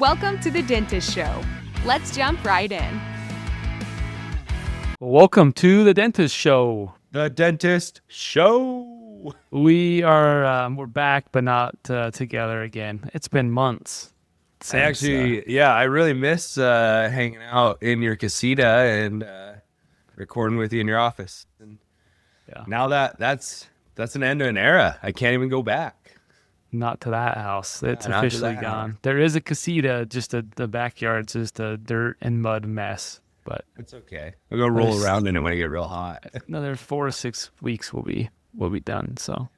Welcome to The Dentist Show. Let's jump right in. Welcome to The Dentist Show. The Dentist Show. We're back, but not together again. It's been months. I really miss hanging out in your casita and recording with you in your office. And now that's an end to an era. I can't even go back. Not to that house. It's Not to officially that gone. house. There is a casita, just the backyard's just a dirt and mud mess. But It's okay. I'll go roll around in it when it get real hot. another 4 to 6 weeks will be done. So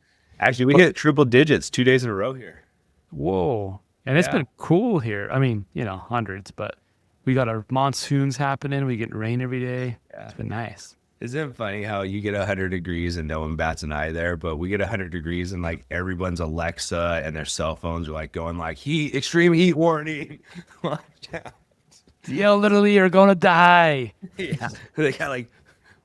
Actually, we hit triple digits 2 days in a row here. whoa. And it's been cool here. I mean, hundreds, but we got our monsoons happening. We get rain every day. Yeah. It's been nice. Isn't it funny how you get 100 degrees and no one bats an eye there, but we get 100 degrees and like everyone's Alexa and their cell phones are like going like extreme heat warning. Watch out. You literally are gonna die. Yeah, they got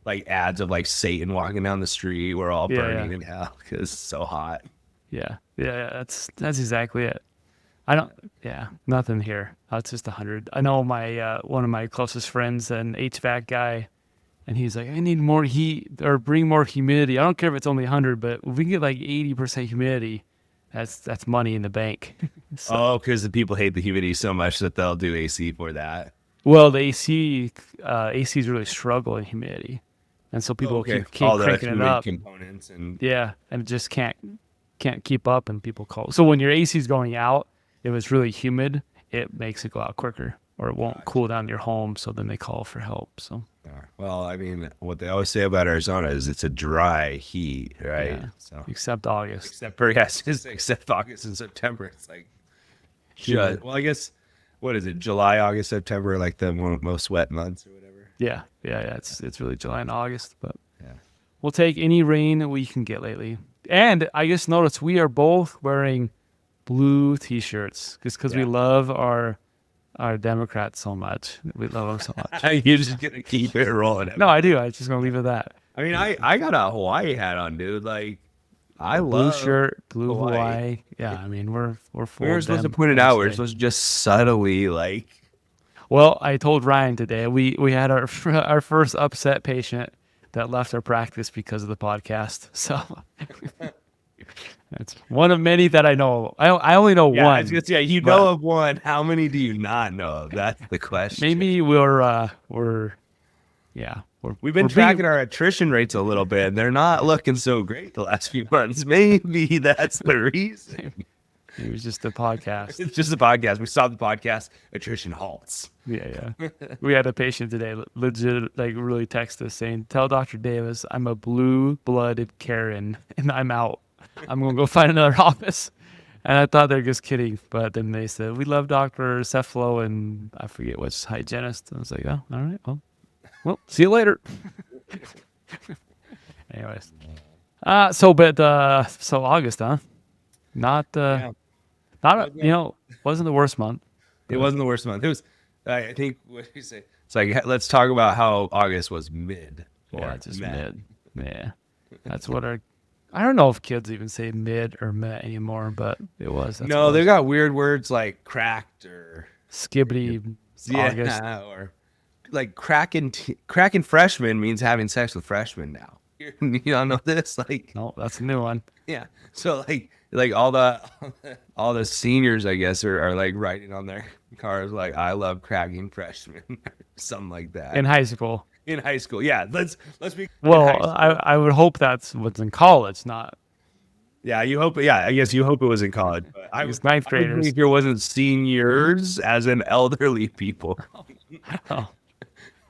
like ads of like Satan walking down the street. We're all burning in hell because it's so hot. Yeah. That's exactly it. Nothing here. It's just 100. I know my one of my closest friends, an HVAC guy, and he's like, I need more heat or bring more humidity. I don't care if it's only 100, but if we can get like 80% humidity, that's money in the bank. Oh, because the people hate the humidity so much that they'll do AC for that. Well, the AC is really struggling humidity, and so people keep all the cranking it humid up. components and Yeah, and it just can't keep up, and people call. So when your AC is going out, if it's really humid, it makes it go out quicker, or it won't cool down your home. So then they call for help. So well, I mean, what they always say about Arizona is it's a dry heat, right? yeah, So except August. except August and September, it's like well, I guess what is it? July, August, September, like the most wet months or whatever. Yeah. It's really July and August, but Yeah. we'll take any rain that we can get lately. And I just noticed we are both wearing blue T-shirts just because we love our Democrats so much. We love them so much. You're just gonna keep it rolling. No, I do. I'm just gonna leave it at that. I mean, I got a Hawaii hat on, dude. Like, I Blue love shirt, blue Hawaii. Hawaii. Yeah, I mean we're full. We were supposed to point it out. We were supposed to just subtly like. Well, I told Ryan today we had our first upset patient that left our practice because of the podcast. So it's one of many that I know. I only know one. You know of one. How many do you not know of? That's the question. Maybe We've been tracking our attrition rates a little bit, and they're not looking so great the last few months. Maybe that's the reason. It was just a podcast. It's just a podcast. We stopped the podcast. Attrition halts. Yeah. We had a patient today legit really text us saying, "Tell Dr. Davis I'm a blue-blooded Karen and I'm out. I'm gonna go find another office." And I thought they're just kidding, but then they said, "We love Dr. Cephalo and I forget which hygienist." I was like, "Oh, all right, well, see you later." Anyways, so August, huh? Wasn't the worst month. It wasn't the worst month. It was, I think, what do you say? It's like, let's talk about how August was mid. Yeah, just mid. Yeah. That's what I don't know if kids even say mid or met anymore, but it was. No, they got weird words like cracked or skibbity August. Or like cracking freshman means having sex with freshmen now. You don't know this? Like, no, that's a new one. Yeah. So like all the seniors, I guess, are like writing on their cars like, "I love cracking freshmen," or something like that. In high school. Yeah. Let's be. Well, I would hope that's what's in college, not. Yeah, you hope. Yeah, I guess you hope it was in college. But I was ninth graders. I would think there wasn't seniors as in elderly people. Oh,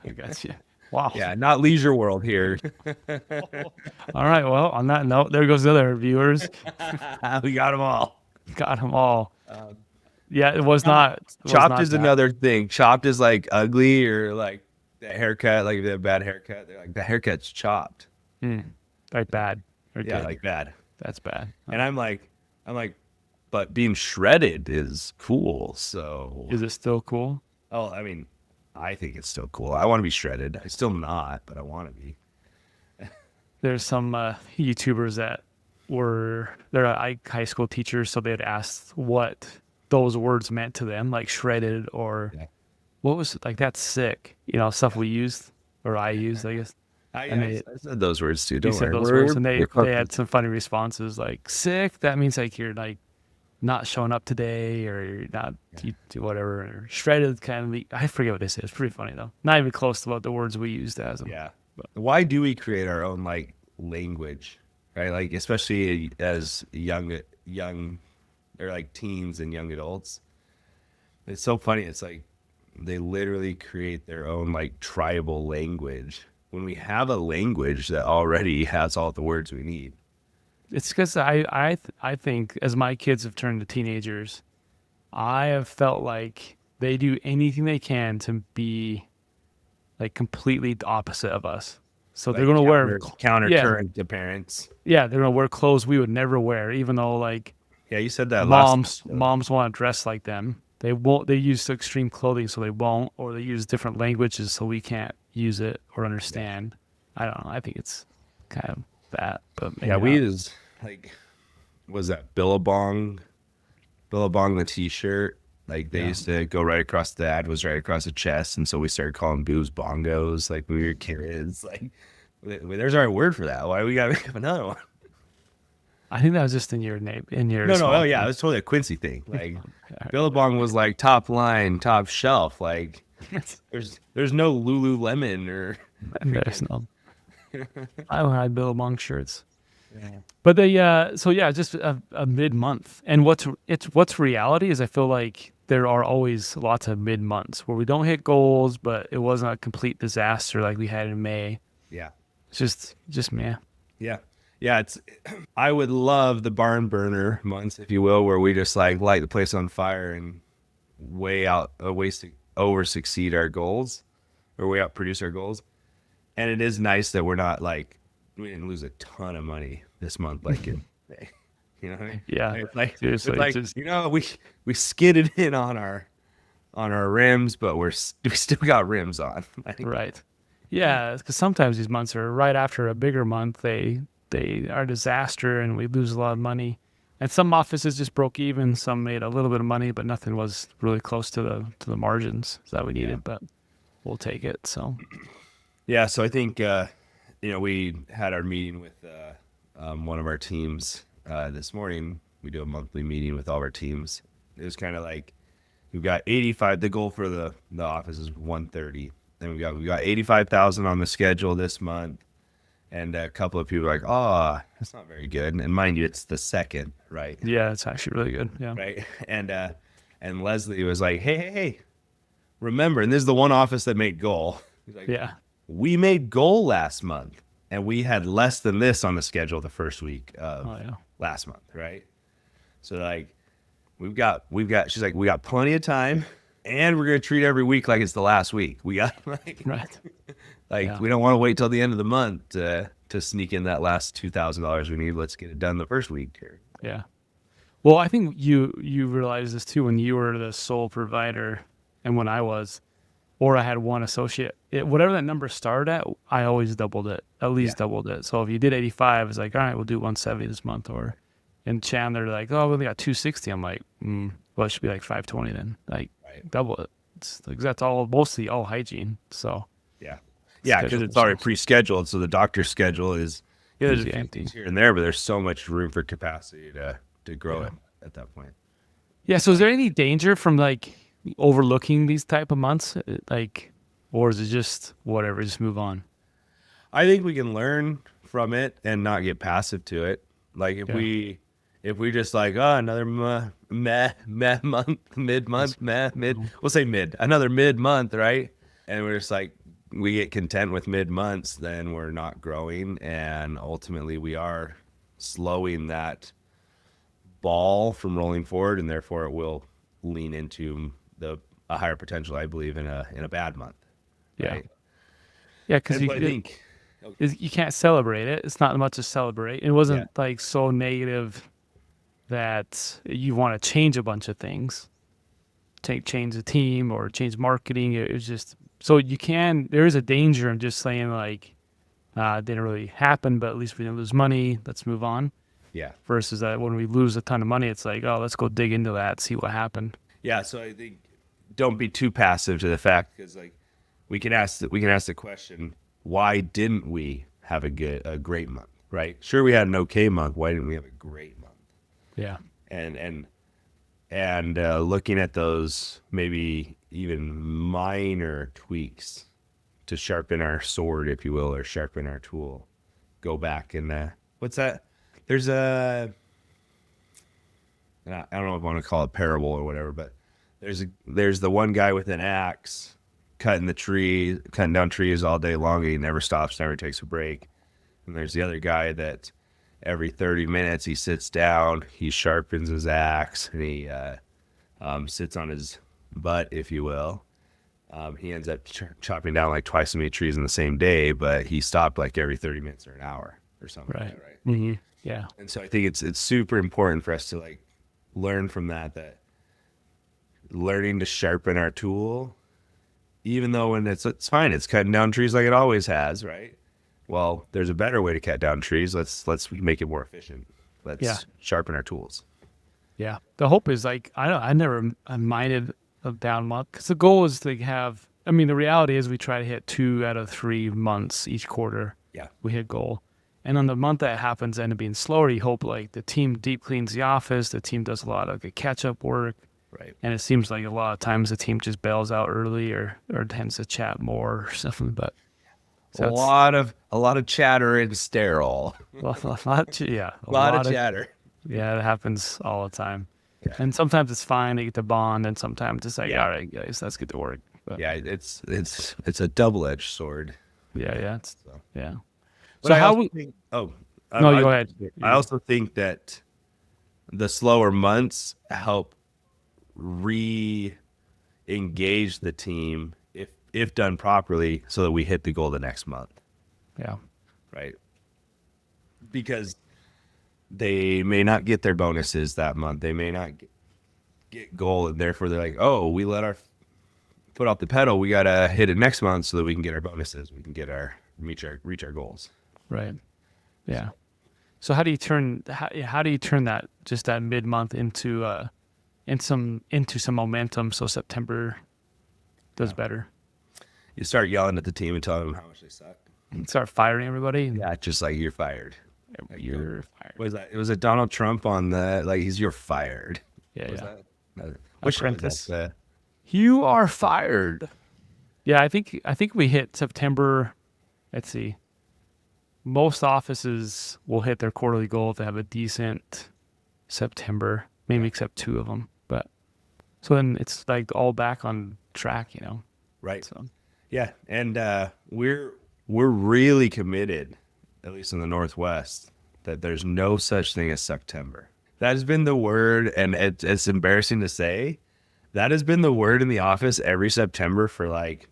I got you. Wow. Yeah, not Leisure World here. All right. Well, on that note, there goes the other viewers. We got them all. Yeah, it was not. Chopped is another thing. Chopped is like ugly or like the haircut, like the bad haircut. They're like, the haircut's chopped. Like bad. Yeah, like bad. That's bad. And I'm like, but being shredded is cool. So is it still cool? Oh, I mean, I think it's still cool. I want to be shredded. I'm still not, but I want to be. There's some YouTubers that they're high school teachers, so they'd asked what those words meant to them, like shredded or what was it? Like that's sick. Stuff we used or I used, I guess. I said those words too. You Don't said worry. those words, and We're they had some funny responses like sick. That means like you're like not showing up today or you're not you do whatever. Or shredded kind of. I forget what they say. It's pretty funny though. Not even close to what the words we used as them. Yeah. Why do we create our own like language, right? Like especially as young or like teens and young adults. It's so funny. It's like they literally create their own like tribal language when we have a language that already has all the words we need. It's because I think as my kids have turned to teenagers, I have felt like they do anything they can to be like completely the opposite of us. So Like they're gonna wear countercurrent to parents. yeah, they're gonna wear clothes we would never wear, even though like Yeah, you said that last moms want to dress like them. They won't. They use extreme clothing, so they won't, or they use different languages, so we can't use it or understand. I don't know. I think it's kind of that, but maybe we not. use like was that Billabong the T-shirt. Like they used to go right across the ad was right across the chest, and so we started calling booze bongos like when we were kids. Like there's our word for that. Why we gotta make up another one? I think that was just in your name. In your No, small oh yeah, it thing. was totally a Quincy thing. Like Billabong was like top line, top shelf. Like there's no Lululemon or There's no. I don't have Billabong shirts. Yeah. But they just a mid month. And what's reality is I feel like there are always lots of mid months where we don't hit goals, but it wasn't a complete disaster like we had in May. Yeah. It's just meh. Yeah. Yeah, I would love the barn burner months, if you will, where we just like light the place on fire and over succeed our goals or way out produce our goals. And it is nice that we're not like we didn't lose a ton of money this month, like in May. You know what I mean? Yeah. It's like, seriously. we skidded in on our rims, but we still got rims on. Right. Yeah, because sometimes these months are right after a bigger month. They are a disaster and we lose a lot of money. And some offices just broke even. Some made a little bit of money, but nothing was really close to the margins that we needed. But we'll take it. So. Yeah. So I think we had our meeting with one of our teams this morning. We do a monthly meeting with all our teams. It was kind of like we've got 85. The goal for the office is 130. Then we got 85,000 on the schedule this month. And a couple of people are like, oh, that's not very good. And mind you, it's the second, right? Yeah, it's actually really good. Yeah. Right. And Leslie was like, hey, remember, and this is the one office that made goal. He's like, yeah. We made goal last month and we had less than this on the schedule the first week of last month, right? So like we've got she's like, we got plenty of time and we're gonna treat every week like it's the last week. We got like right. We don't want to wait till the end of the month to sneak in that last $2,000 we need. Let's get it done the first week here. Yeah. Well, I think you realized this too when you were the sole provider and when I was, or I had one associate. Whatever that number started at, I always doubled it, at least doubled it. So if you did 85, it's like, all right, we'll do 170 this month. Or in Chandler, like, oh, we only got 260. I'm like, well, it should be like 520 then. Like, double it. It's like, that's mostly all hygiene. So. Yeah, because it's already pre-scheduled, so the doctor's schedule is there's a few things here and there, but there's so much room for capacity to grow it at that point. Yeah. So is there any danger from like overlooking these type of months, like, or is it just whatever, just move on? I think we can learn from it and not get passive to it. Like if we just like another meh month, we'll say another mid month, right? And we're just like. We get content with mid months, then we're not growing, and ultimately we are slowing that ball from rolling forward, and therefore it will lean into a higher potential, I believe, in a bad month. Right? Yeah, because you can't celebrate it. It's not much to celebrate. It wasn't like so negative that you want to change a bunch of things, change the team or change marketing. It was just. So there is a danger of just saying like, it didn't really happen, but at least we didn't lose money. Let's move on. Yeah. versus that when we lose a ton of money, it's like, oh, let's go dig into that, see what happened. Yeah. So I think don't be too passive to the fact, because like we can ask the question, why didn't we have a great month, right? Sure, we had an okay month. Why didn't we have a great month? Yeah. And looking at those maybe even minor tweaks to sharpen our sword, if you will, or sharpen our tool. Go back and what's that? There's I don't know if I want to call it parable or whatever, but there's the one guy with an axe cutting down trees all day long. He never stops, never takes a break. And there's the other guy that every 30 minutes he sits down, he sharpens his axe, and he sits on his butt, if you will. He ends up chopping down like twice as many trees in the same day, but he stopped like every 30 minutes or an hour or something. Right. Like that, right? Mm-hmm. Yeah. And so I think it's super important for us to like learn from that learning to sharpen our tool, even though when it's fine, it's cutting down trees like it always has, right? Well, there's a better way to cut down trees. Let's make it more efficient. Let's sharpen our tools. Yeah. The hope is like, I never minded a down month because the goal is to have, I mean, the reality is we try to hit 2 out of 3 months each quarter. Yeah. We hit goal. And on the month that happens end up being slower, you hope like the team deep cleans the office, the team does a lot of like, catch up work. Right. And it seems like a lot of times the team just bails out early or tends to chat more or something. But so a lot of chatter and sterile. A lot of chatter. Yeah, it happens all the time. Yeah. And sometimes it's fine to get the bond, and sometimes it's like, Yeah. all right, guys, let's get to work. But, Yeah, it's a double-edged sword. yeah. But So I how also we? think, No, you go ahead. I also think that the slower months help re-engage the team if done properly, so that we hit the goal the next month. Yeah. Right. Because they may not get their bonuses that month. They may not get goal, and therefore they're like, oh, we let our foot off the pedal. We got to hit it next month so that we can get our bonuses. We can reach our goals. Right. Yeah. So how do you turn that just that mid month into some momentum so September does better? You start yelling at the team and telling them how much they suck. And start firing everybody. Yeah, just like you're fired. You're fired. What was that? It was a Donald Trump on the you're fired. Yeah. What Apprentice. You are fired. Yeah, I think we hit September. Let's see. Most offices will hit their quarterly goal if they have a decent September, maybe except 2 of them. But so then it's like all back on track, Right. So yeah, and we're really committed, at least in the Northwest, that there's no such thing as September. That has been the word, and it's embarrassing to say, that has been the word in the office every September for like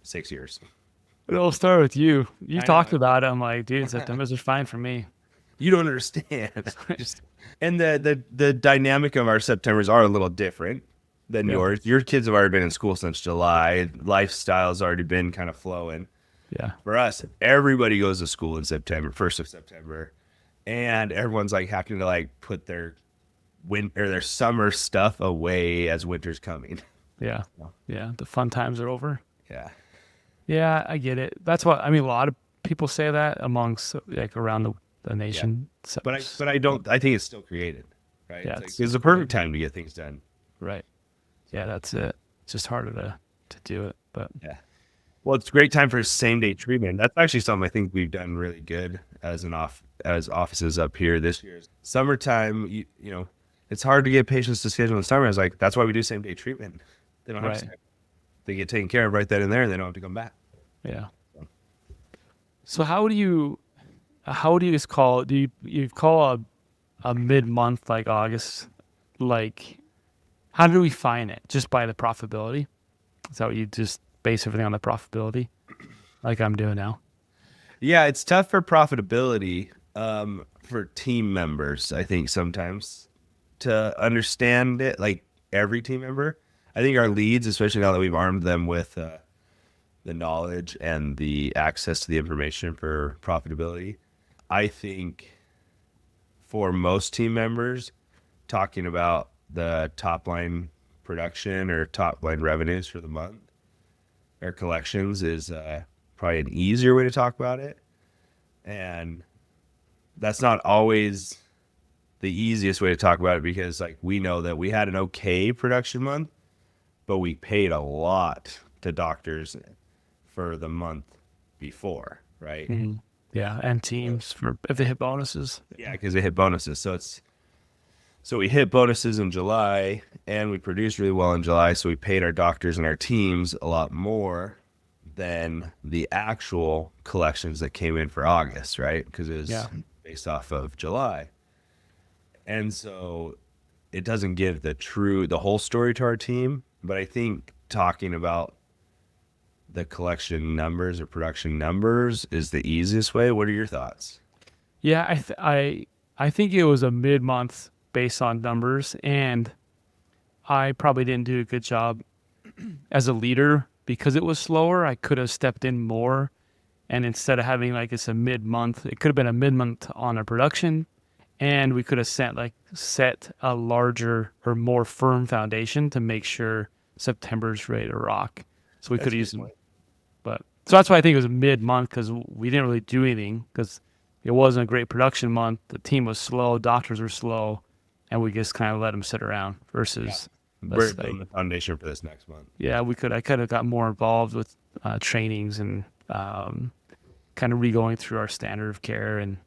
6 years. it'll start with you. You talked about it. I'm like, dude, September's are fine for me. You don't understand. And the dynamic of our Septembers are a little different than yours. Your kids have already been in school since July. Lifestyle's already been kind of flowing. Yeah. For us, everybody goes to school in September, 1st of September. And everyone's like having to like put their summer stuff away as winter's coming. Yeah. Yeah. The fun times are over. Yeah. Yeah, I get it. That's what I mean. A lot of people say that amongst like around the nation. Yeah. So, But I don't. I think it's still created, right? Yeah, It's the perfect time to get things done. right. Yeah, that's it. It's just harder to do it, but Yeah. Well, it's a great time for same day treatment. That's actually something I think we've done really good as offices up here this year. Summertime, you know, it's hard to get patients to schedule in the summer. I was like, that's why we do same day treatment. They don't have to. They get taken care of right then and there, and they don't have to come back. Yeah. So how do you just call? Do you call a mid month like August? Like, how do we find it? Just by the profitability? Is that what you just base everything on the profitability, like I'm doing now? Yeah, it's tough for profitability for team members. I think sometimes to understand it, like every team member. I think our leads, especially now that we've armed them with the knowledge and the access to the information for profitability, I think for most team members, talking about the top line production or top line revenues for the month or collections is probably an easier way to talk about it. And that's not always the easiest way to talk about it, because like we know that we had an okay production month, but we paid a lot to doctors for the month before, right? Mm-hmm. Yeah, and teams for if they hit bonuses. Yeah, because they hit bonuses. So we hit bonuses in July, and we produced really well in July, so we paid our doctors and our teams a lot more than the actual collections that came in for August, right? Because it was based off of July. And so it doesn't give the whole story to our team, but I think talking about the collection numbers or production numbers is the easiest way. What are your thoughts? Yeah, I think it was a mid-month based on numbers, and I probably didn't do a good job as a leader because it was slower. I could have stepped in more, and instead of having like it's a mid-month, it could have been a mid-month on a production, and we could have set a larger or more firm foundation to make sure September's ready to rock. So we could have used them. But so that's why I think it was mid-month, because we didn't really do anything because it wasn't a great production month. The team was slow, doctors were slow, and we just kind of let them sit around versus we're building the foundation for this next month. Yeah, I could have got more involved with trainings and kind of re-going through our standard of care and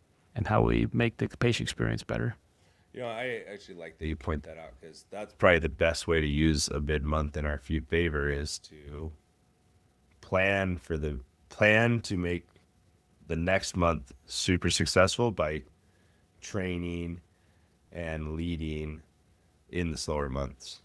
how we make the patient experience better. You know, I actually like that you point that out, because that's probably the best way to use a mid-month in our favor is to plan to make the next month super successful by training and leading in the slower months.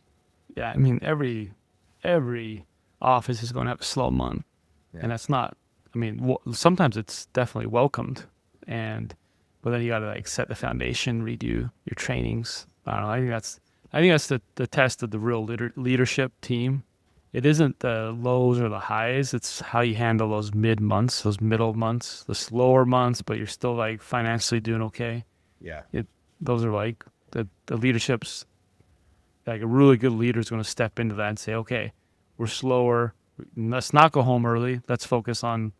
Yeah, I mean, every office is going to have a slow month, and that's not. I mean, sometimes it's definitely welcomed, but then you got to like set the foundation, redo your trainings. I don't know. I think that's the test of the real leadership team. It isn't the lows or the highs. It's how you handle those mid months, those middle months, the slower months, but you're still like financially doing okay. Yeah. Those are like the leadership's, like a really good leader is going to step into that and say, okay, we're slower. Let's not go home early. Let's focus on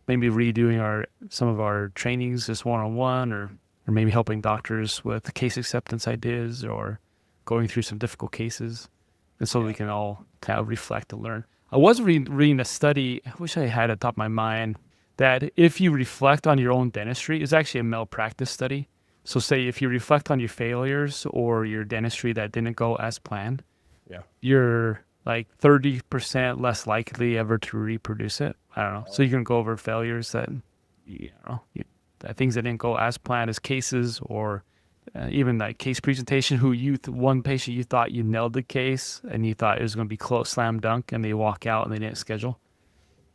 maybe redoing some of our trainings, just one-on-one, or maybe helping doctors with case acceptance ideas or going through some difficult cases. And so we can all kind of reflect and learn. I was reading a study, I wish I had it top of my mind, that if you reflect on your own dentistry, it's actually a malpractice study. So say if you reflect on your failures or your dentistry that didn't go as planned, you're like 30% less likely ever to reproduce it. I don't know. So you can go over failures that, things that didn't go as planned as cases, or even like case presentation, one patient you thought you nailed the case and you thought it was going to be close, slam dunk, and they walk out and they didn't schedule.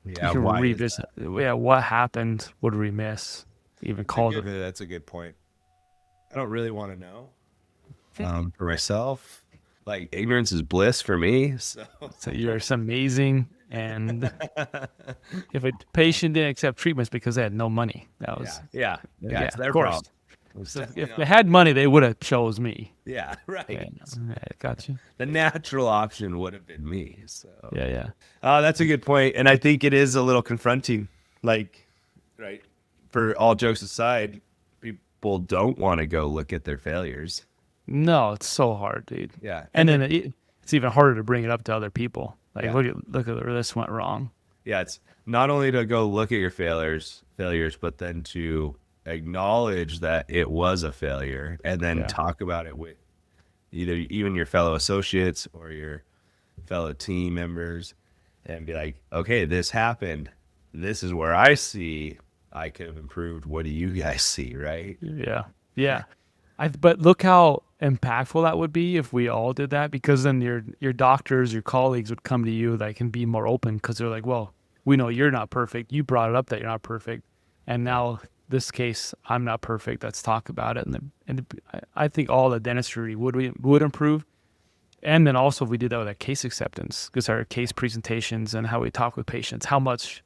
Yeah, you can why revisit. Yeah, what happened? What did we miss? Even called it. That's a good point. I don't really want to know. For myself, like, ignorance is bliss for me. So you're amazing. And if a patient didn't accept treatments because they had no money, that was it's their of course. problem. So if they had money, they would have chose me. Yeah, right. Yeah, got you. The natural option would have been me. So Yeah. That's a good point, and I think it is a little confronting. Like, right, for all jokes aside, people don't want to go look at their failures. No, it's so hard, dude. Yeah, and then it's even harder to bring it up to other people. Like, look at where this went wrong. Yeah, it's not only to go look at your failures, but then to acknowledge that it was a failure, and then talk about it with even your fellow associates or your fellow team members, and be like, okay, this happened. This is where I see I could have improved. What do you guys see, right? Yeah. But look how impactful that would be if we all did that, because then your doctors, your colleagues would come to you that can be more open, because they're like, well, we know you're not perfect. You brought it up that you're not perfect, and now this case, I'm not perfect. Let's talk about it. And I think all the dentistry would improve. And then also if we did that with our case acceptance, because our case presentations and how we talk with patients, how much,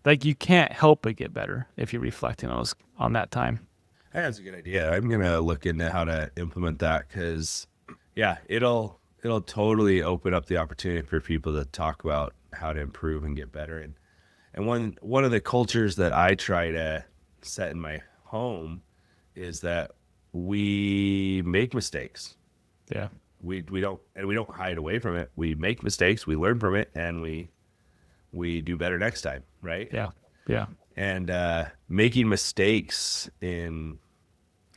like, you can't help but get better if you're reflecting on that time. That's a good idea. I'm gonna look into how to implement that because, yeah, it'll totally open up the opportunity for people to talk about how to improve and get better. And one of the cultures that I try to set in my home is that we make mistakes. Yeah. We don't hide away from it. We make mistakes, we learn from it, and we do better next time, right? Yeah. Yeah. And making mistakes in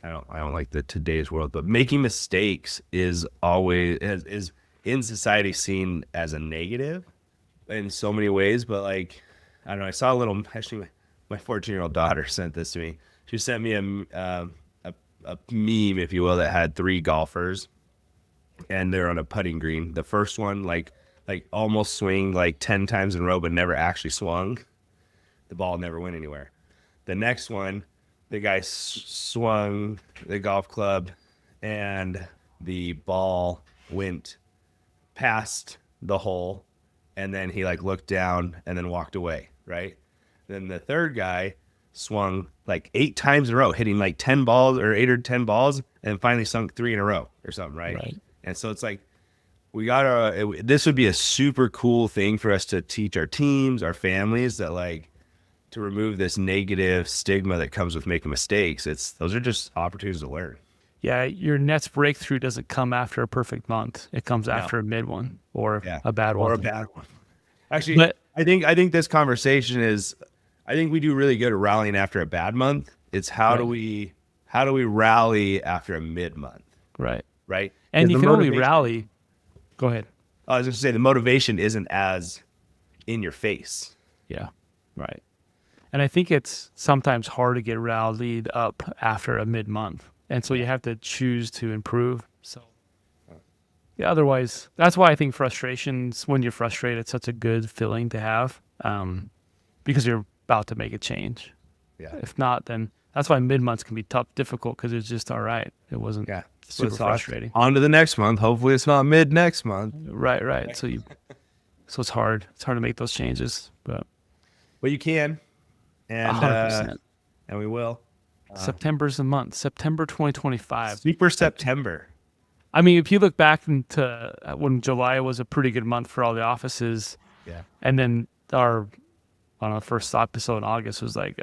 I don't like the today's world, but making mistakes is always is in society seen as a negative in so many ways. But like, I don't know, I saw a little, actually my 14-year-old daughter sent this to me. She sent me a meme, if you will, that had 3 golfers and they're on a putting green. The first one like almost swing like 10 times in a row, but never actually swung. The ball never went anywhere. The next one, the guy swung the golf club and the ball went past the hole, and then he like looked down and then walked away, right? Then the third guy swung like 8 times in a row, hitting like 10 balls or 8 or 10 balls, and finally sunk 3 in a row or something, right? And so it's like, this would be a super cool thing for us to teach our teams, our families, that like, to remove this negative stigma that comes with making mistakes. Those are just opportunities to learn. Yeah, your next breakthrough doesn't come after a perfect month. It comes after a mid one or a bad one. Or a bad one. Actually, but I think this conversation is, I think we do really good at rallying after a bad month. It's how do we rally after a mid month? Right. Right. And you can only rally. Go ahead. I was going to say the motivation isn't as in your face. Yeah. Right. And I think it's sometimes hard to get rallied up after a mid-month. And so you have to choose to improve. So, yeah, otherwise, that's why I think frustrations, when you're frustrated, it's such a good feeling to have because you're about to make a change. Yeah. If not, then that's why mid-months can be difficult because it's just all right. It wasn't super frustrating. On to the next month. Hopefully it's not mid next month. Right. So it's hard. It's hard to make those changes. But you can. And we will. September's the month. September 2025. Super September. I mean, if you look back into when July was a pretty good month for all the offices, and then our first episode in August was like,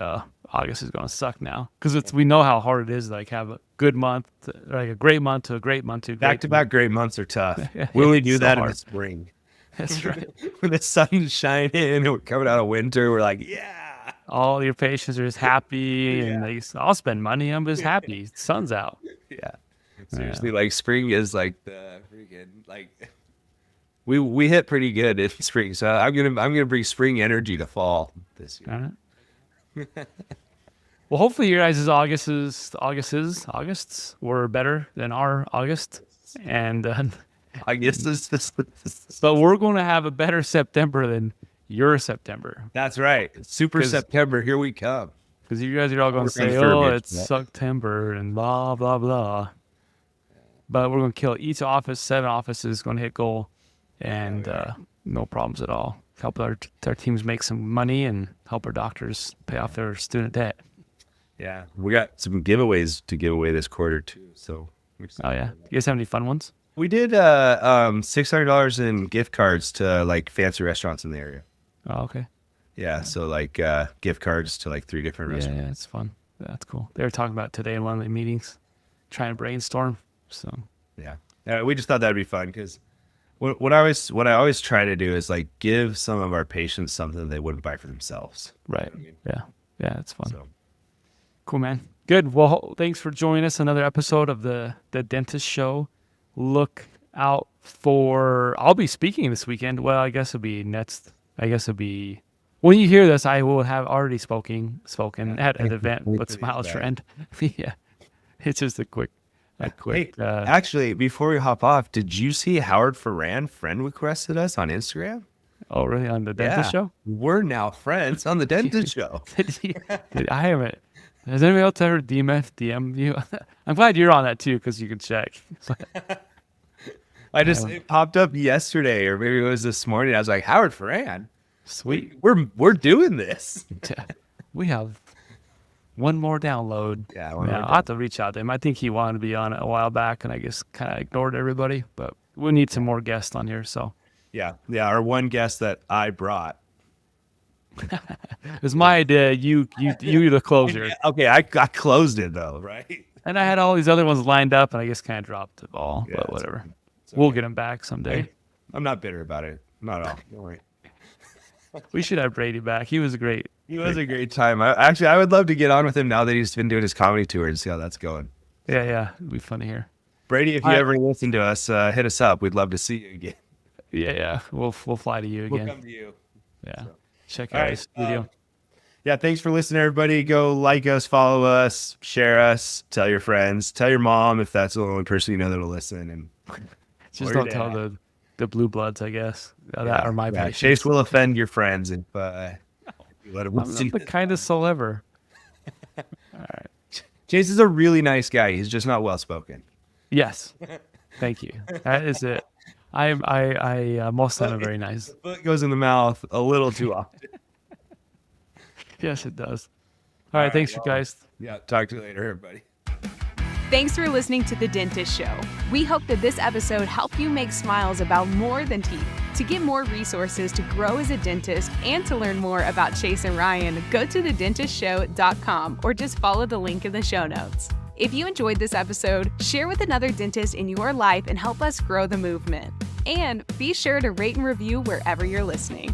August is going to suck now because we know how hard it is to like have a good month, like a great month to a great month to a great back great months are tough. We only do that in the spring. That's right. When the sun's shining and we're coming out of winter, we're like, all your patients are just happy and I'll spend money. I'm just happy. Sun's out. Yeah. Seriously, like spring is like the freaking like we hit pretty good in spring. So I'm gonna bring spring energy to fall this year. All right. Well, hopefully your guys' Augusts were better than our August, and I guess this. But we're going to have a better September than your September. That's right. Super September, here we come. Because you guys are all going to say, "Oh, it's September," and blah blah blah. But we're going to kill each office. 7 offices going to hit goal, and no problems at all. Help our teams make some money and help our doctors pay off their student debt. Yeah, we got some giveaways to give away this quarter too. So, you guys have any fun ones? We did $600 in gift cards to like fancy restaurants in the area. Oh, okay. Yeah, so like gift cards to like 3 different restaurants. Yeah, it's fun. That's cool. They were talking about today in one of the meetings, trying to brainstorm. So yeah, we just thought that'd be fun because what I always try to do is like give some of our patients something they wouldn't buy for themselves. Right. You know what I mean? Yeah, it's fun. So. Cool, man. Good. Well, thanks for joining us. Another episode of the Dentist Show. Look out for. I'll be speaking this weekend. Well, I guess it'll be next. When you hear this, I will have already spoken at an event with Smile Trend. Yeah, it's just a quick. Hey, actually, before we hop off, did you see Howard Ferran friend requested us on Instagram? Oh, really? On the Dentist Show? We're now friends on the Dentist Show. I haven't. Has anybody else ever DM you? I'm glad you're on that too, because you can check. It popped up yesterday, or maybe it was this morning. I was like, Howard Ferran, sweet. We're doing this. We have one more download. Yeah, I'll have to reach out to him. I think he wanted to be on it a while back, and I just kind of ignored everybody. But we need some more guests on here. So yeah. Our one guest that I brought. it was my idea. You the closer. Okay, I closed it though, right? And I had all these other ones lined up, and I just kind of dropped the ball. Yeah, but whatever. okay. We'll get him back someday. I'm not bitter about it. Not at all. Don't worry. We should have Brady back. He was great. He was a great time. I would love to get on with him now that he's been doing his comedy tour and see how that's going. Yeah. It'd be fun to hear. Brady, if you ever listen to us, hit us up. We'd love to see you again. Yeah. We'll fly to you again. We'll come to you. Yeah. So. Check All out right, his studio. Yeah, thanks for listening, everybody. Go like us, follow us, share us, tell your friends, tell your mom if that's the only person you know that'll listen. And just don't tell the blue bloods, I guess. That are my patients. Chase will offend your friends if you let him I'm listen. not the kindest soul ever. All right. Chase is a really nice guy. He's just not well spoken. Yes. Thank you. That is it. I most of them are very nice. The foot goes in the mouth a little too often. Yes, it does. All right. Thanks, you guys. Yeah. Talk to you later, everybody. Thanks for listening to The Dentist Show. We hope that this episode helped you make smiles about more than teeth. To get more resources to grow as a dentist and to learn more about Chase and Ryan, go to thedentistshow.com or just follow the link in the show notes. If you enjoyed this episode, share with another dentist in your life and help us grow the movement. And be sure to rate and review wherever you're listening.